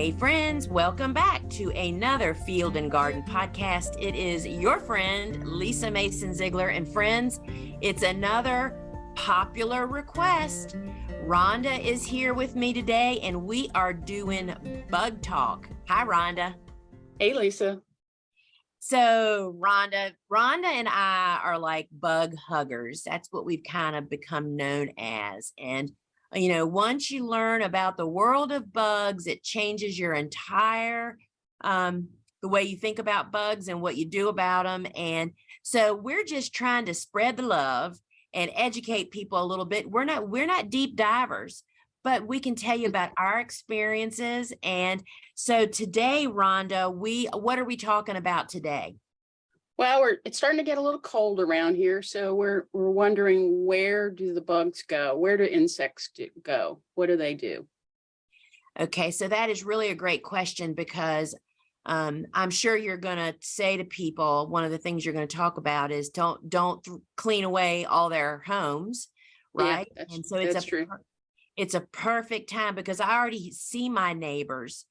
Hey friends, welcome back to another Field and Garden podcast. It is your friend Lisa Mason Ziegler, and friends, it's another popular request. Rhonda is here with me today and we are doing bug talk. Hi Rhonda. Hey Lisa. So Rhonda and I are like bug huggers. That's what we've kind of become known as. And once you learn about the world of bugs, it changes your entire the way you think about bugs and what you do about them. And so we're just trying to spread the love and educate people a little bit. We're not deep divers, but we can tell you about our experiences. And so today, Rhonda, what are we talking about today? Well, it's starting to get a little cold around here, so we're wondering, where do the bugs go? Where do insects go? What do they do? Okay, so that is really a great question because I'm sure you're going to say to people, one of the things you're going to talk about is don't clean away all their homes, right? Yeah, and so that's true. It's a perfect time because I already see my neighbors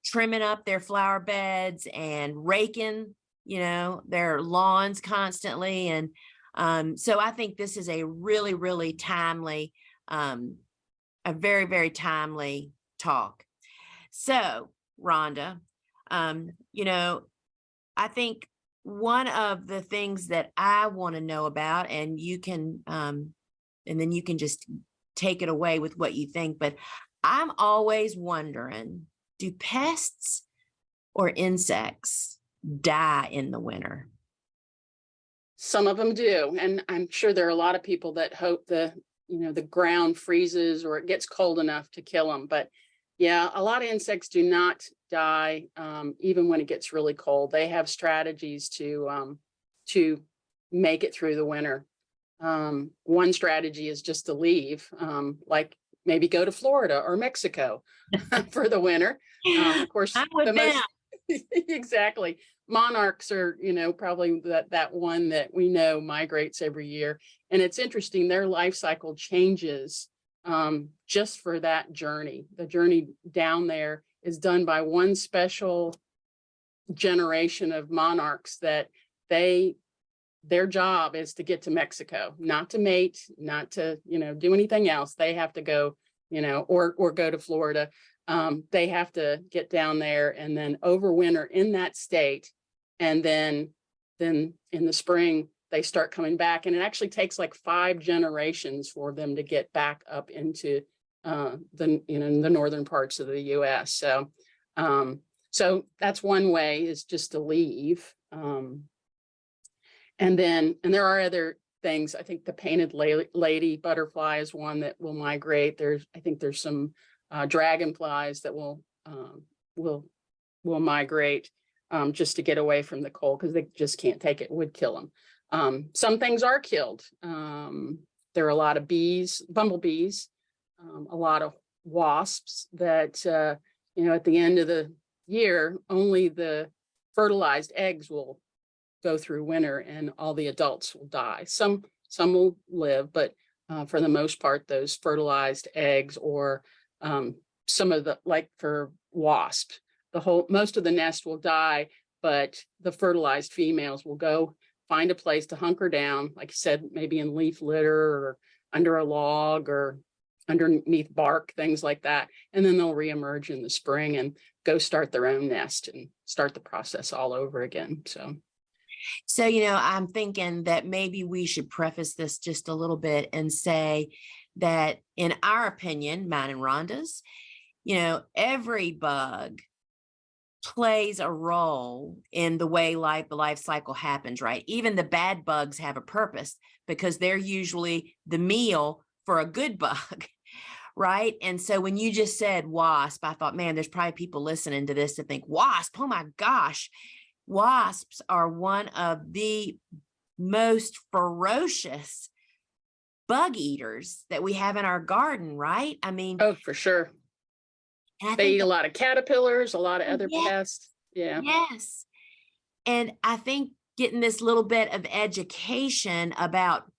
trimming up their flower beds and raking their lawns constantly. And so I think this is a really, really timely, a very, very timely talk. So Rhonda, I think one of the things that I want to know about, and you can, and then you can just take it away with what you think, but I'm always wondering, do pests or insects die in the winter? Some of them do, and I'm sure there are a lot of people that hope the ground freezes or it gets cold enough to kill them. But yeah, a lot of insects do not die even when it gets really cold. They have strategies to make it through the winter. One strategy is just to leave, like maybe go to Florida or Mexico for the winter. Of course, I'm with them. Exactly. Monarchs are, probably that one that we know migrates every year. And it's interesting, their life cycle changes just for that journey. The journey down there is done by one special generation of monarchs that their job is to get to Mexico, not to mate, not to, do anything else. They have to go, or go to Florida. They have to get down there and then overwinter in that state. And then in the spring, they start coming back. And it actually takes like 5 generations for them to get back up into the northern parts of the US. So, so that's one way, is just to leave. And there are other things. I think the painted lady butterfly is one that will migrate. I think there's some dragonflies that will migrate just to get away from the cold, because they just can't take it. It would kill them. Some things are killed. There are a lot of bees, bumblebees, a lot of wasps that at the end of the year, only the fertilized eggs will go through winter and all the adults will die. Some will live, but for the most part, those fertilized eggs, or some of the, like for wasp, most of the nest will die, but the fertilized females will go find a place to hunker down, like you said, maybe in leaf litter or under a log or underneath bark, things like that. And then they'll reemerge in the spring and go start their own nest and start the process all over again. So, I'm thinking that maybe we should preface this just a little bit and say that in our opinion, mine and Rhonda's, every bug plays a role in the way the life cycle happens, right? Even the bad bugs have a purpose because they're usually the meal for a good bug, right? And so when you just said wasp, I thought, man, there's probably people listening to this that think wasp, oh my gosh. Wasps are one of the most ferocious bug eaters that we have in our garden, right? I mean, oh, for sure. They eat a lot of caterpillars, a lot of other pests. Yeah. Yes. And I think getting this little bit of education about,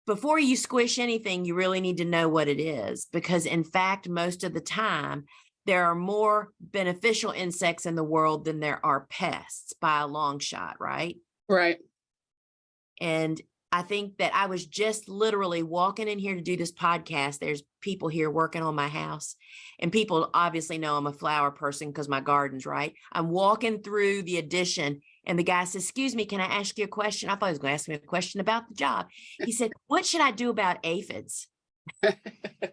before you squish anything, you really need to know what it is, because in fact, most of the time there are more beneficial insects in the world than there are pests by a long shot, right? Right. And I think that I was just literally walking in here to do this podcast. There's people here working on my house, and people obviously know I'm a flower person because my garden's right. I'm walking through the addition, and the guy says, "Excuse me, can I ask you a question?" I thought he was going to ask me a question about the job. He said, "What should I do about aphids?"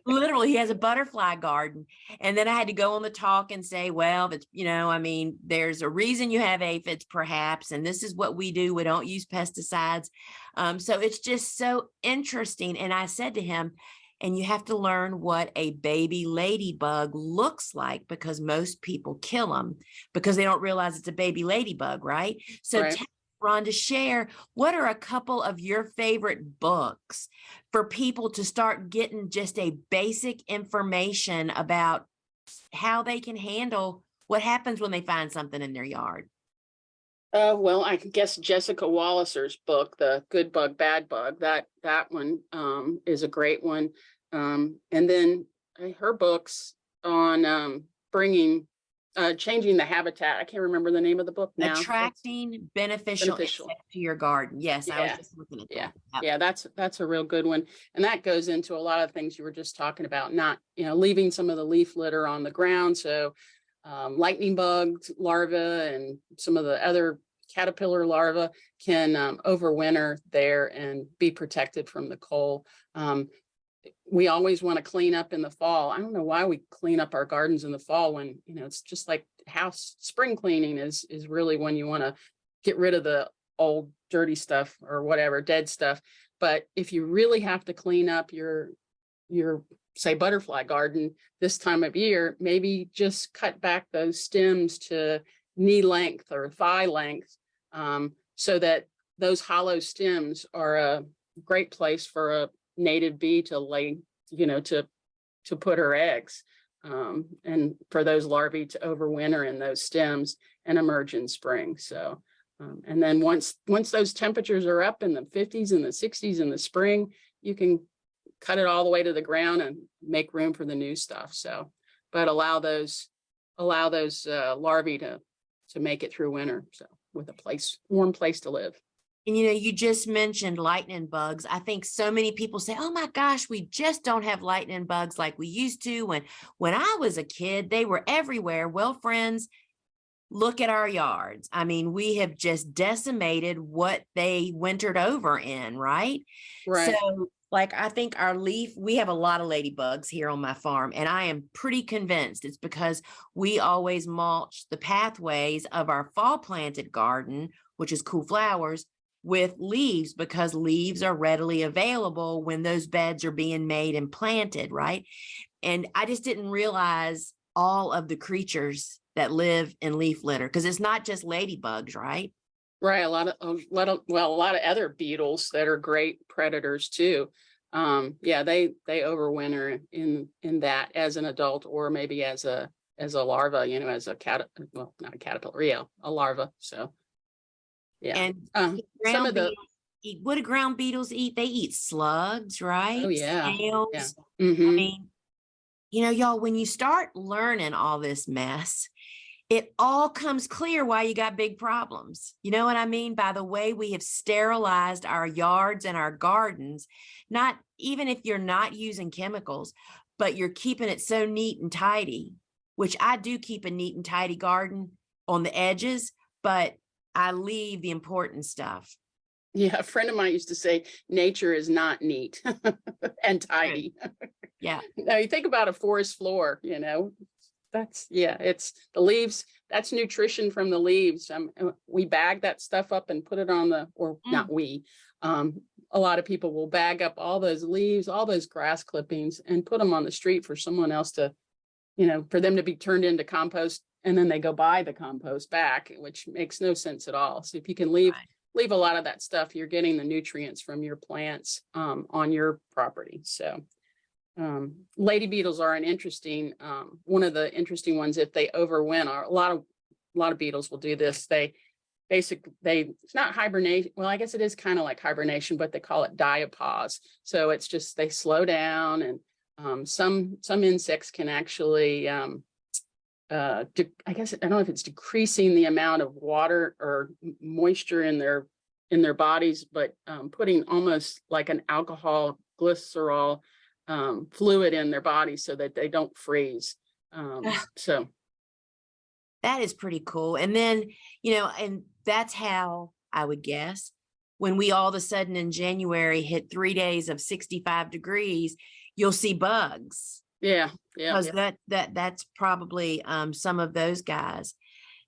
Literally, he has a butterfly garden. And then I had to go on the talk and say, well, that's, I mean, there's a reason you have aphids perhaps, and this is what we do. We don't use pesticides. So it's just so interesting. And I said to him, and you have to learn what a baby ladybug looks like, because most people kill them because they don't realize it's a baby ladybug, right? So Right. Rhonda, share, what are a couple of your favorite books for people to start getting just a basic information about how they can handle what happens when they find something in their yard? Well, I guess Jessica Walliser's book, The Good Bug, Bad Bug, that one is a great one. And then her books on changing the habitat. I can't remember the name of the book now. Attracting beneficial Beneficial. insects to your garden. Yes, I was Yeah. just looking at Yeah. that. Yep. Yeah, that's a real good one. And that goes into a lot of things you were just talking about, not, leaving some of the leaf litter on the ground. So lightning bugs, larvae, and some of the other caterpillar larvae can overwinter there and be protected from the cold. We always want to clean up in the fall. I don't know why we clean up our gardens in the fall when, it's just like house spring cleaning is really when you want to get rid of the old dirty stuff or whatever, dead stuff. But if you really have to clean up your say butterfly garden this time of year, maybe just cut back those stems to knee length or thigh length, so that those hollow stems are a great place for a native bee to lay, to put her eggs, and for those larvae to overwinter in those stems and emerge in spring. So, and then once those temperatures are up in the 50s and the 60s in the spring, you can cut it all the way to the ground and make room for the new stuff. So, but allow those larvae to make it through winter. So with a warm place to live. And you just mentioned lightning bugs. I think so many people say, "Oh my gosh, we just don't have lightning bugs like we used to." When I was a kid, they were everywhere. Well, friends, look at our yards. I mean, we have just decimated what they wintered over in, right? Right. So, like, I think we have a lot of ladybugs here on my farm, and I am pretty convinced it's because we always mulch the pathways of our fall planted garden, which is cool flowers, with leaves, because leaves are readily available when those beds are being made and planted, right? And I just didn't realize all of the creatures that live in leaf litter, because it's not just ladybugs, right? Right. A lot of other beetles that are great predators too. Yeah, they overwinter in that as an adult, or maybe as a larva, as a well, not a caterpillar, yeah, a larva. So yeah. And Some of the what do ground beetles eat? They eat slugs, right? oh yeah. Yeah. Snails. I Mm-hmm. mean, y'all, when you start learning all this mess, it all comes clear why you got big problems. You know what I mean? By the way we have sterilized our yards and our gardens, not even if you're not using chemicals, but you're keeping it so neat and tidy, which I do keep a neat and tidy garden on the edges, but I leave the important stuff. Yeah, a friend of mine used to say, nature is not neat and tidy. Yeah. Now you think about a forest floor, it's the leaves. That's nutrition from the leaves. We bag that stuff up and put it on not we. A lot of people will bag up all those leaves, all those grass clippings, and put them on the street for someone else to, for them to be turned into compost, and then they go buy the compost back, which makes no sense at all. So if you can leave a lot of that stuff, you're getting the nutrients from your plants on your property. So lady beetles are an interesting, one of the interesting ones. If they overwinter, a lot of beetles will do this. It's not hibernation. Well, I guess it is kind of like hibernation, but they call it diapause. So it's just, they slow down, and some insects can actually I guess I don't know if it's decreasing the amount of water or moisture in their bodies, but putting almost like an alcohol glycerol fluid in their bodies so that they don't freeze. So That is pretty cool. And then, and that's how I would guess when we all of a sudden in January hit 3 days of 65 degrees, you'll see bugs yeah, yeah. because that's probably some of those guys.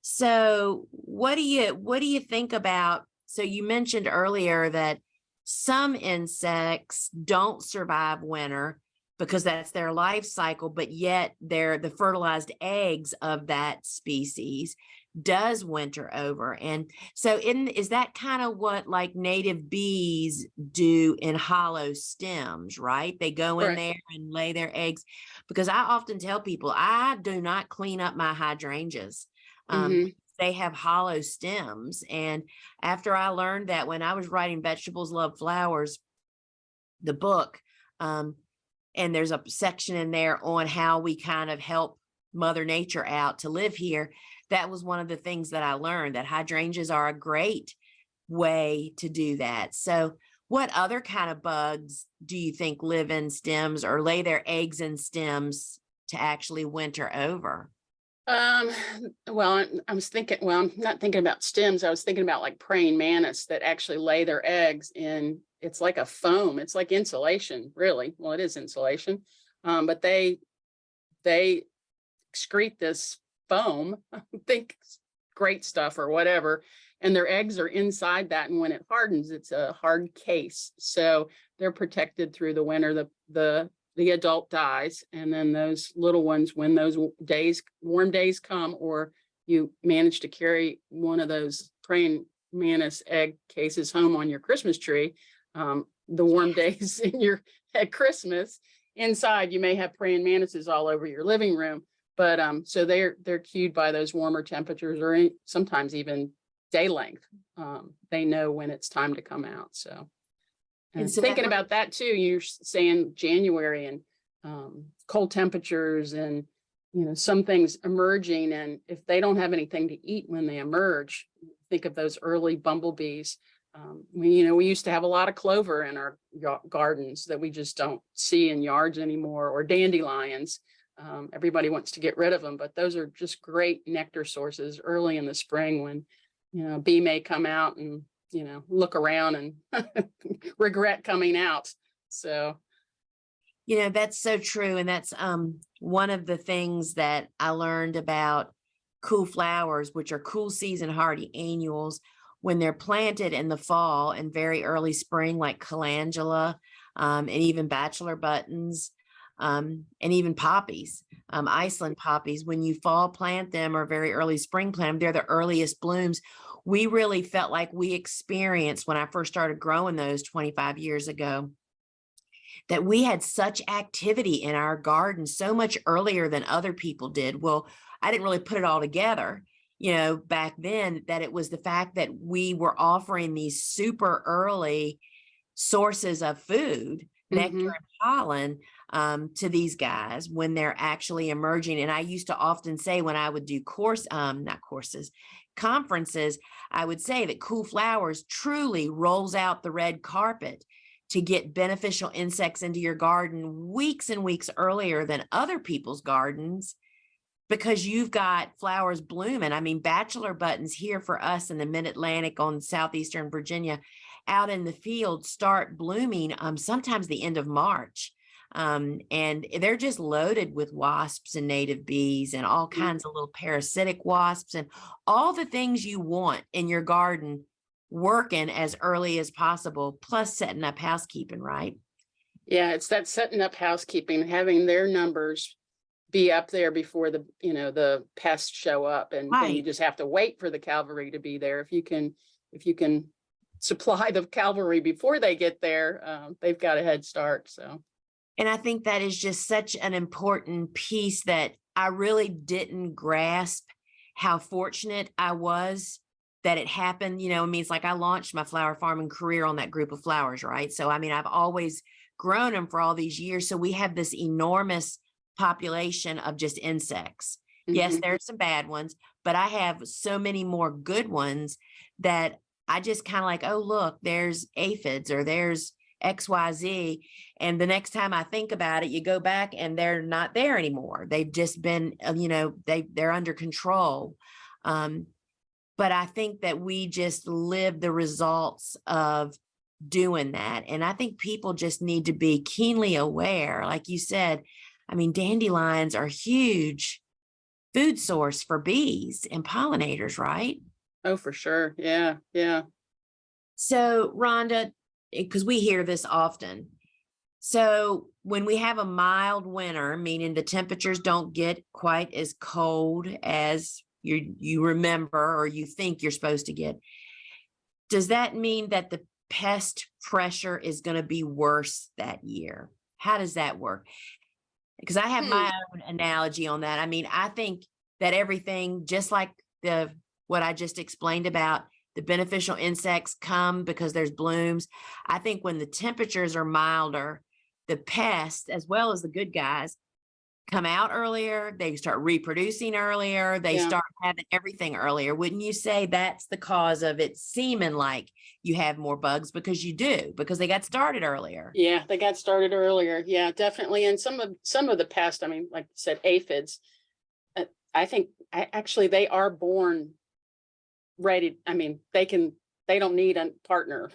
So what do you think about, so you mentioned earlier that some insects don't survive winter because that's their life cycle, but yet they're the fertilized eggs of that species does winter over. And so is that kind of what like native bees do in hollow stems, right? They go in Right. there and lay their eggs, because I often tell people I do not clean up my hydrangeas. Um, Hmm. they have hollow stems. And after I learned that, when I was writing Vegetables Love Flowers, the book, and there's a section in there on how we kind of help Mother Nature out to live here. That was one of the things that I learned, that hydrangeas are a great way to do that. So what other kind of bugs do you think live in stems or lay their eggs in stems to actually winter over? Um, well, I was thinking, well, I'm not thinking about stems. I was thinking about like praying mantis that actually lay their eggs in, it's like a foam. It's like insulation, really. Well, it is insulation. But they excrete this foam, I think great stuff or whatever, and their eggs are inside that. And when it hardens, it's a hard case. So they're protected through the winter. The adult dies, and then those little ones, when those warm days come, or you manage to carry one of those praying mantis egg cases home on your Christmas tree, the warm days at Christmas, inside you may have praying mantises all over your living room. But so they're cued by those warmer temperatures, or sometimes even day length. They know when it's time to come out. So, And and so that thinking about that too, you're saying January and cold temperatures, and some things emerging, and if they don't have anything to eat when they emerge, think of those early bumblebees. We used to have a lot of clover in our gardens that we just don't see in yards anymore, or dandelions. Everybody wants to get rid of them, but those are just great nectar sources early in the spring, when a bee may come out and look around and regret coming out. So that's so true. And that's one of the things that I learned about cool flowers, which are cool season hardy annuals. When they're planted in the fall and very early spring, like calendula, and even bachelor buttons, and even poppies, Iceland poppies, when you fall plant them or very early spring plant them, they're the earliest blooms. We really felt like we experienced, when I first started growing those 25 years ago, that we had such activity in our garden so much earlier than other people did. Well, I didn't really put it all together, back then, that it was the fact that we were offering these super early sources of food, nectar mhm. and pollen, to these guys when they're actually emerging. And I used to often say, when I would do not courses, conferences, I would say that Cool Flowers truly rolls out the red carpet to get beneficial insects into your garden weeks and weeks earlier than other people's gardens, because you've got flowers blooming. I mean, bachelor buttons here for us in the mid-Atlantic on southeastern Virginia, out in the field, start blooming sometimes the end of March. And they're just loaded with wasps and native bees and all kinds of little parasitic wasps and all the things you want in your garden, working as early as possible, plus setting up housekeeping, right? Yeah, it's that setting up housekeeping, having their numbers be up there before the pests show up, and then you Right. just have to wait for the cavalry to be there. If you can supply the cavalry before they get there, they've got a head start. So And I think that is just such an important piece that I really didn't grasp how fortunate I was that it happened. I mean, it's like I launched my flower farming career on that group of flowers, right? So, I mean, I've always grown them for all these years. So we have this enormous population of just insects. Yes, Mhm. there's some bad ones, but I have so many more good ones that I just kind of like, oh, look, there's aphids or there's XYZ. And the next time I think about it, you go back and they're not there anymore. They've just been, they're under control. Um, but I think that we just live the results of doing that. And I think people just need to be keenly aware. Like you said, I mean, dandelions are huge food source for bees and pollinators, right? Oh, for sure. Yeah. Yeah. So, Rhonda, because we hear this often. So, when we have a mild winter, meaning the temperatures don't get quite as cold as you remember or you think you're supposed to get, does that mean that the pest pressure is going to be worse that year? How does that work? Because I have Hmm. my own analogy on that. I mean, I think that everything, just like the what I just explained about the beneficial insects come because there's blooms. I think when the temperatures are milder, the pests as well as the good guys come out earlier, they start reproducing earlier, they Yeah. start having everything earlier. Wouldn't you say that's the cause of it seeming like you have more bugs because you do, because they got started earlier? Yeah. They got started earlier. Yeah, definitely. And some of the pests, I mean, like you said, aphids, I think actually they are born ready. I mean, they don't need a partner.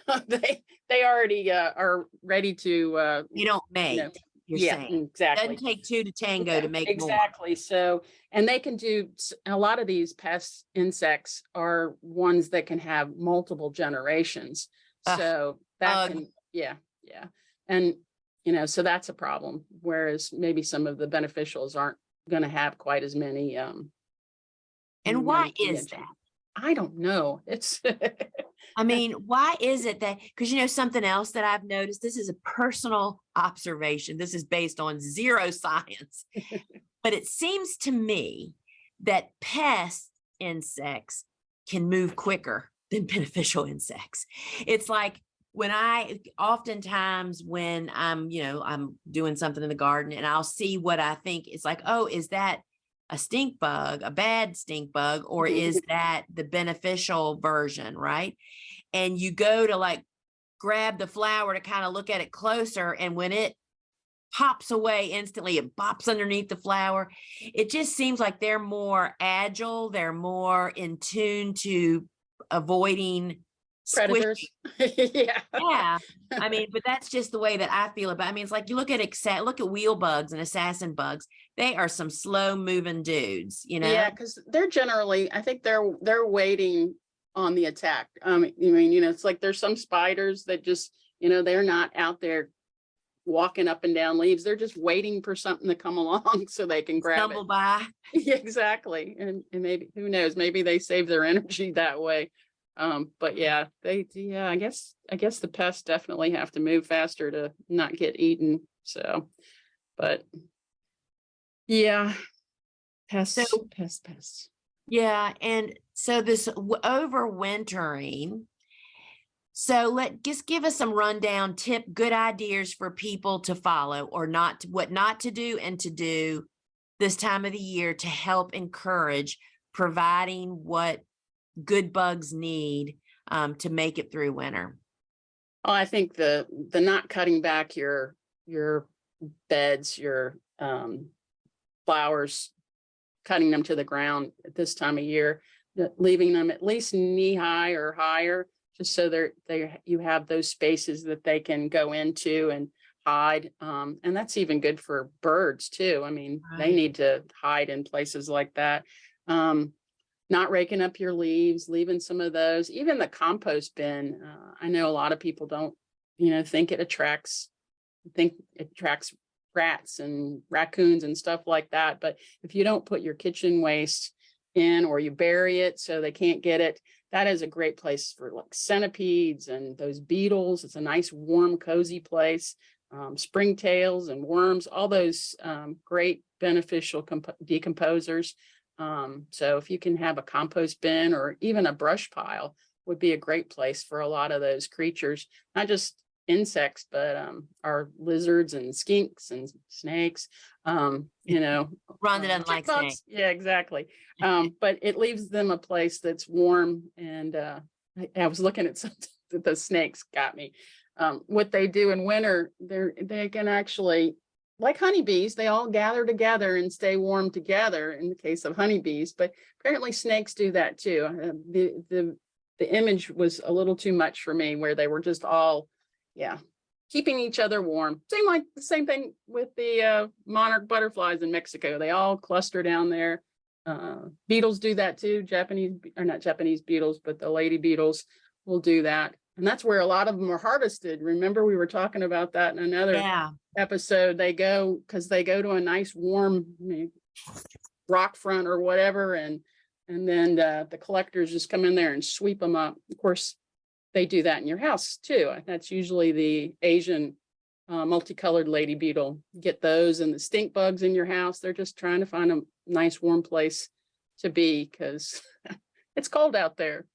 They already are ready to You don't you know, mate, you're yeah, saying. Doesn't exactly. take two to tango Yeah, to make more. exactly. So, and they can do a lot of these pest insects are ones that can have multiple generations. Ugh, So that ugh. can, yeah, yeah. And, so that's a problem. Whereas maybe some of the beneficials aren't going to have quite as many, And why is entry. that? I don't know. It's, I mean, why is it that, because something else that I've noticed, this is a personal observation. This is based on zero science, but it seems to me that pest insects can move quicker than beneficial insects. It's like oftentimes when I'm doing something in the garden and I'll see what I think it's like, oh, is that a stink bug, a bad stink bug, or is that the beneficial version, right? And you go to like grab the flower to kind of look at it closer. And when it pops away instantly, it bops underneath the flower. It just seems like they're more agile. They're more in tune to avoiding predators. squishy. Yeah. Yeah. I mean, but that's just the way that I feel about it. I mean, it's like you look at wheel bugs and assassin bugs. They are some slow moving dudes. Yeah, because they're generally, I think they're waiting on the attack. It's like there's some spiders that just, they're not out there walking up and down leaves. They're just waiting for something to come along so they can grab it. Stumble by. Yeah, exactly. And maybe, who knows, maybe they save their energy that way. But yeah, yeah, I guess the pests definitely have to move faster to not get eaten. So, but yeah, So pests. yeah, and so this overwintering. So just give us some rundown good ideas for people to follow or what not to do and to do this time of the year to help encourage providing what good bugs need to make it through winter. Oh, I think the not cutting back your beds, your flowers, cutting them to the ground at this time of year, leaving them at least knee high or higher, just so you have those spaces that they can go into and hide. And that's even good for birds too. I mean, they Right. need to hide in places like that. Um, not raking up your leaves, leaving some of those, even the compost bin. I know a lot of people don't, think it attracts rats and raccoons and stuff like that. But if you don't put your kitchen waste in or you bury it so they can't get it, that is a great place for like centipedes and those beetles. It's a nice, warm, cozy place. Springtails and worms, all those great beneficial decomposers. So if you can have a compost bin or even a brush pile would be a great place for a lot of those creatures, not just insects, but our lizards and skinks and snakes, you know, Rhonda doesn't like snakes. chipmunks. Yeah, exactly. But it leaves them a place that's warm. And I was looking at something that the snakes got me. What they do in winter, they can actually, like honeybees, they all gather together and stay warm together in the case of honeybees, but apparently snakes do that too. The image was a little too much for me, where they were just all, yeah, keeping each other warm. Like the same thing with the monarch butterflies in Mexico. They all cluster down there. Beetles do that too. Not Japanese beetles, but the lady beetles will do that. And that's where a lot of them are harvested. Remember, we were talking about that in another episode. They go to a nice warm rock front or whatever, and then the collectors just come in there and sweep them up. Of course, they do that in your house too. That's usually the Asian multicolored lady beetle. Get those, and the stink bugs in your house. They're just trying to find a nice warm place to be, because it's cold out there.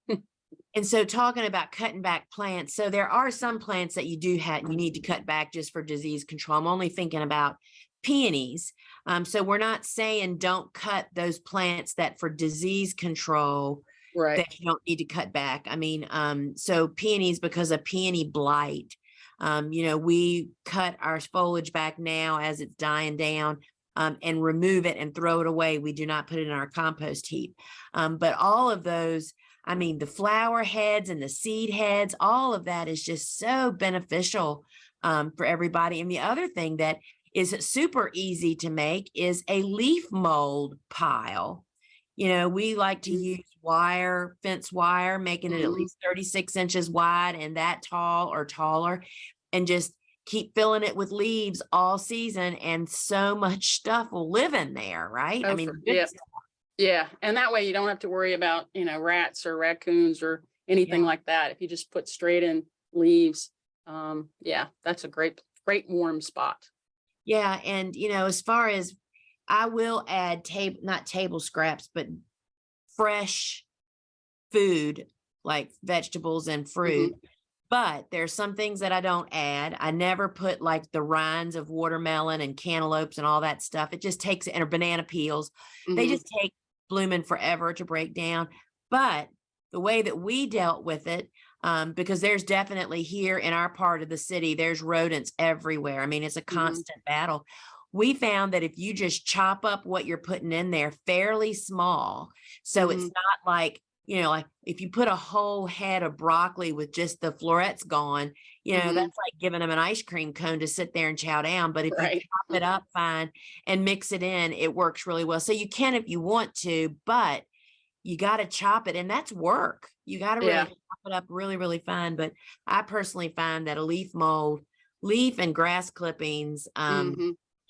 And so talking about cutting back plants, so there are some plants that you need to cut back just for disease control. I'm only thinking about peonies. So we're not saying don't cut those plants that for disease control Right. that you don't need to cut back. I mean, so peonies, because of peony blight, we cut our foliage back now as it's dying down, and remove it and throw it away. We do not put it in our compost heap. But all of those, I mean, the flower heads and the seed heads, all of that is just so beneficial for everybody. And the other thing that is super easy to make is a leaf mold pile. We like to use fence wire, making it at least 36 inches wide and that tall or taller, and just keep filling it with leaves all season. And so much stuff will live in there, right? Oh, I mean, yeah. And that way you don't have to worry about, rats or raccoons or anything like that. If you just put straight in leaves, that's a great warm spot. Yeah. And, as far as, I will add not table scraps, but fresh food like vegetables and fruit. But there's some things that I don't add. I never put like the rinds of watermelon and cantaloupes and all that stuff. It just takes, or banana peels. They just take blooming forever to break down. But the way that we dealt with it, because there's definitely here in our part of the city, there's rodents everywhere. I mean, it's a constant battle. We found that if you just chop up what you're putting in there fairly small, so it's not like, like if you put a whole head of broccoli with just the florets gone, that's like giving them an ice cream cone to sit there and chow down. But if you chop it up fine and mix it in, it works really well. So you can if you want to, but you got to chop it, and that's work. You got to really chop it up really, really fine. But I personally find that a leaf and grass clippings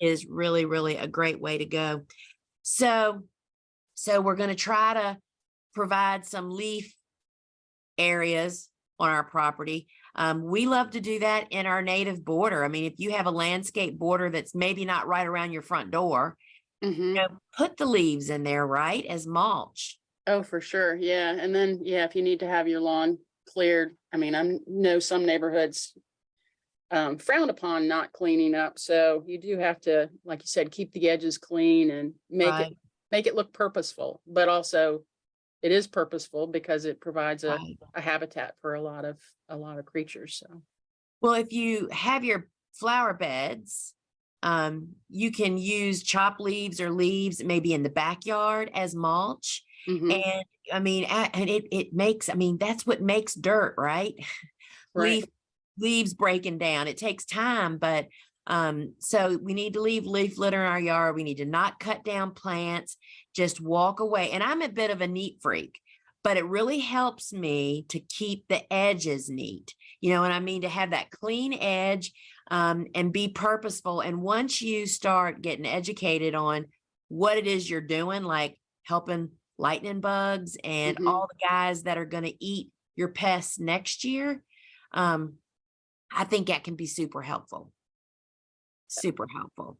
is really, really a great way to go. So we're going to try to provide some leaf areas on our property. We love to do that in our native border. I mean, if you have a landscape border that's maybe not right around your front door, put the leaves in there, right, as mulch. Oh, for sure. Yeah. And then, if you need to have your lawn cleared, I mean, I know some neighborhoods frowned upon not cleaning up. So you do have to, like you said, keep the edges clean and make it look purposeful, but also it is purposeful because it provides a habitat for a lot of creatures. So, well, if you have your flower beds, you can use chopped leaves or leaves maybe in the backyard as mulch. And I mean, and it makes, I mean, that's what makes dirt, right? Leaves breaking down. It takes time, but so we need to leave leaf litter in our yard. We need to not cut down plants, just walk away. And I'm a bit of a neat freak, but it really helps me to keep the edges neat. You know what I mean? To have that clean edge and be purposeful. And once you start getting educated on what it is you're doing, like helping lightning bugs and all the guys that are going to eat your pests next year, I think that can be super helpful. Super helpful.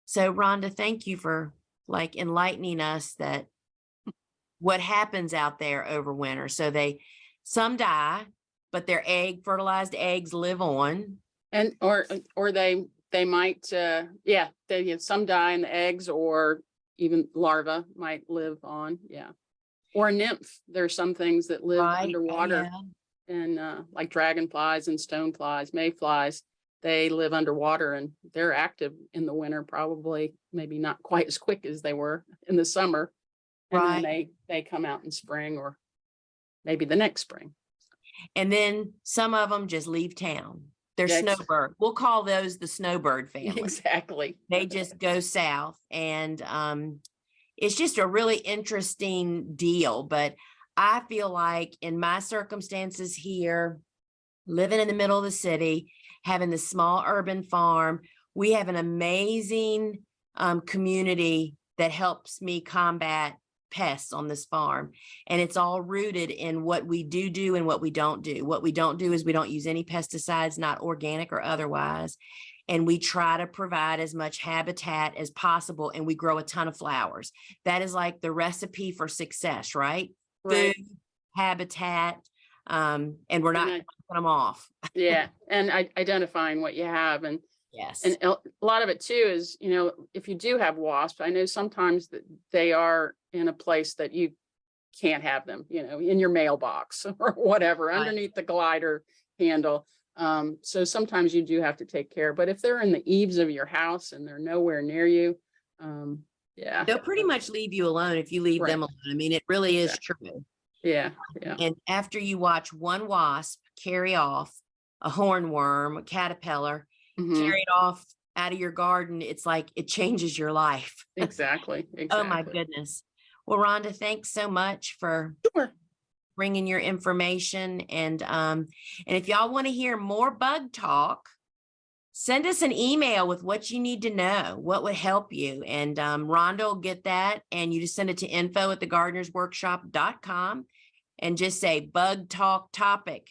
So Rhonda, thank you for like enlightening us that what happens out there over winter. So some die, but their fertilized eggs live on. And or they might yeah, some die in the eggs, or even larvae might live on. Yeah. Or a nymph. There's some things that live Right. underwater, and like dragonflies and stoneflies, mayflies, they live underwater and they're active in the winter, probably maybe not quite as quick as they were in the summer. And then they come out in spring, or maybe the next spring. And then some of them just leave town. They're snowbird. We'll call those the snowbird family. Exactly. They just go south, and it's just a really interesting deal. But I feel like in my circumstances here, living in the middle of the city, having the small urban farm, we have an amazing community that helps me combat pests on this farm. And it's all rooted in what we do and what we don't do. What we don't do is we don't use any pesticides, not organic or otherwise. And we try to provide as much habitat as possible, and we grow a ton of flowers. That is like the recipe for success, right? Right. Food, habitat, and we're not putting them off. Yeah, and identifying what you have. And yes, and a lot of it too is, if you do have wasps, I know sometimes that they are in a place that you can't have them, in your mailbox or whatever, underneath the glider handle. So sometimes you do have to take care, but if they're in the eaves of your house and they're nowhere near you, yeah, they'll pretty much leave you alone if you leave them alone. I mean, it really is true. Yeah. And after you watch one wasp carry off a hornworm, a caterpillar, carry it off out of your garden, it's like it changes your life. Exactly. Oh my goodness. Well, Rhonda, thanks so much for bringing your information. And if y'all want to hear more bug talk, send us an email with what you need to know, what would help you. And Rhonda will get that, and you just send it to info@thegardenersworkshop.com and just say bug talk topic,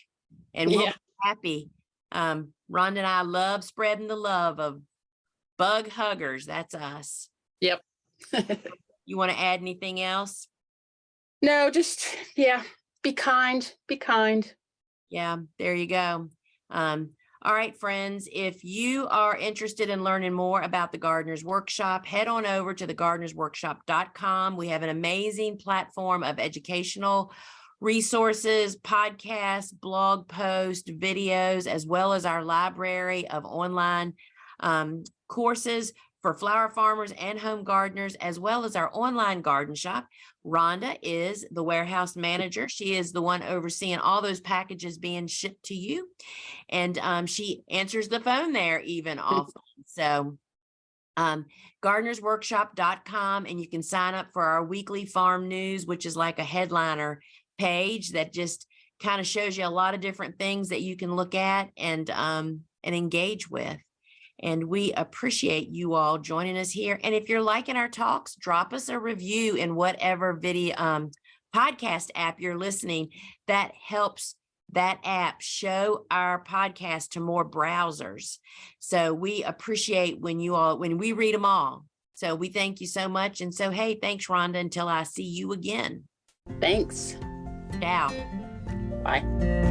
and we'll be happy. Rhonda and I love spreading the love of bug huggers. That's us. Yep. You want to add anything else? No, just, be kind, be kind. Yeah, there you go. All right, friends, if you are interested in learning more about the Gardener's Workshop, head on over to thegardenersworkshop.com. We have an amazing platform of educational resources, podcasts, blog posts, videos, as well as our library of online courses for flower farmers and home gardeners, as well as our online garden shop. Rhonda is the warehouse manager. She is the one overseeing all those packages being shipped to you. And she answers the phone there even often. So gardenersworkshop.com, and you can sign up for our weekly farm news, which is like a headliner page that just kind of shows you a lot of different things that you can look at and engage with. And we appreciate you all joining us here. And if you're liking our talks, drop us a review in whatever video podcast app you're listening. That helps that app show our podcast to more browsers. So we appreciate when we read them all. So we thank you so much. And so, hey, thanks, Rhonda, until I see you again. Thanks. Ciao. Bye.